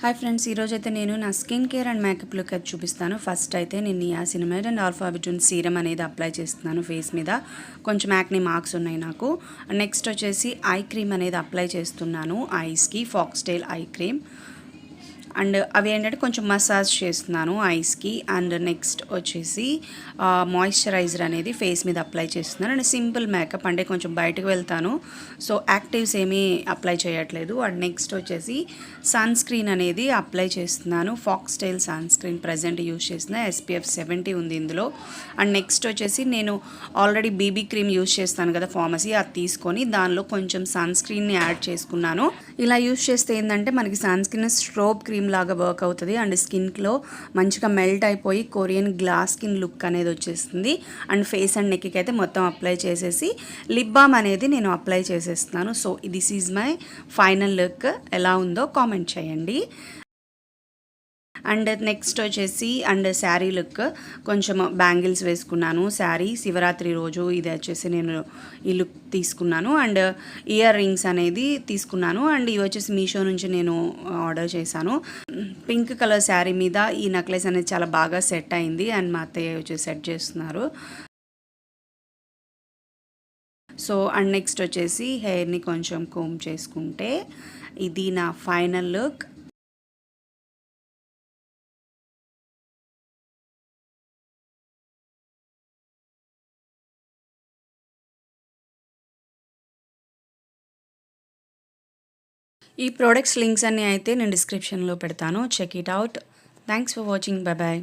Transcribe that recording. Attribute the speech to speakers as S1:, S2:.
S1: Hi friends, ఈరోజైతే నేను నా skin care and makeup look అయితే చూపిస్తాను. ఫస్ట్ అయితే నేను నియాసినమైడ్ అండ్ ఆల్ఫాబిటూన్ సీరం అనేది అప్లై చేస్తున్నాను ఫేస్ మీద. కొంచెం యాక్నీ మార్క్స్ ఉన్నాయి నాకు. నెక్స్ట్ వచ్చేసి ఐ క్రీమ్ అనేది అప్లై చేస్తున్నాను ఐస్కి, ఫాక్స్టైల్ ఐ క్రీమ్. అండ్ అవి ఏంటంటే కొంచెం మసాజ్ చేస్తున్నాను ఐస్కి. అండ్ నెక్స్ట్ వచ్చేసి మాయిశ్చరైజర్ అనేది ఫేస్ మీద అప్లై చేస్తున్నాను. అండ్ సింపుల్ మేకప్, అంటే కొంచెం బయటకు వెళ్తాను, సో యాక్టివ్స్ ఏమీ అప్లై చేయట్లేదు. అండ్ నెక్స్ట్ వచ్చేసి సన్ స్క్రీన్ అనేది అప్లై చేస్తున్నాను. Foxtale sunscreen present use చేసిన SPF 70 ఉంది ఇందులో. అండ్ నెక్స్ట్ వచ్చేసి నేను ఆల్రెడీ బీబీ క్రీమ్ యూజ్ చేస్తాను కదా ఫార్మసీ, అది తీసుకొని దానిలో కొంచెం సన్ స్క్రీన్ని యాడ్ చేసుకున్నాను. ఇలా యూజ్ చేస్తే ఏంటంటే మనకి సన్ స్క్రీన్ స్ట్రోబ్ క్రీమ్ లాగా వర్క్ అవుతుంది. అండ్ స్కిన్లో మంచిగా మెల్ట్ అయిపోయి కొరియన్ గ్లాస్ స్కిన్ లుక్ అనేది వచ్చేస్తుంది. అండ్ ఫేస్ అండ్ నెక్కి అయితే మొత్తం అప్లై చేసేసి లిప్ బామ్ అనేది నేను అప్లై చేసేస్తున్నాను. So this is my final look. ఎలా ఉందో కామెంట్ చేయండి. అండ్ నెక్స్ట్ వచ్చేసి శారీ లుక్, కొంచెం బ్యాంగిల్స్ వేసుకున్నాను. శారీ శివరాత్రి రోజు ఇది వచ్చేసి నేను ఈ లుక్ తీసుకున్నాను. అండ్ ఇయర్ రింగ్స్ అనేది తీసుకున్నాను. అండ్ ఇవి వచ్చేసి మీషో నుంచి నేను ఆర్డర్ చేశాను. పింక్ కలర్ శారీ మీద ఈ నెక్లెస్ అనేది చాలా బాగా సెట్ అయింది. అండ్ మా అత్తయ్య వచ్చేసి సెట్ చేస్తున్నారు. సో అండ్ నెక్స్ట్ వచ్చేసి హెయిర్ని కొంచెం కోమ్ చేసుకుంటే ఇది నా ఫైనల్ లుక్. ఈ ప్రోడక్ట్స్ లింక్స్ అన్నీ అయితే నేను డిస్క్రిప్షన్లో పెడతాను. Check it out. Thanks for watching. Bye bye.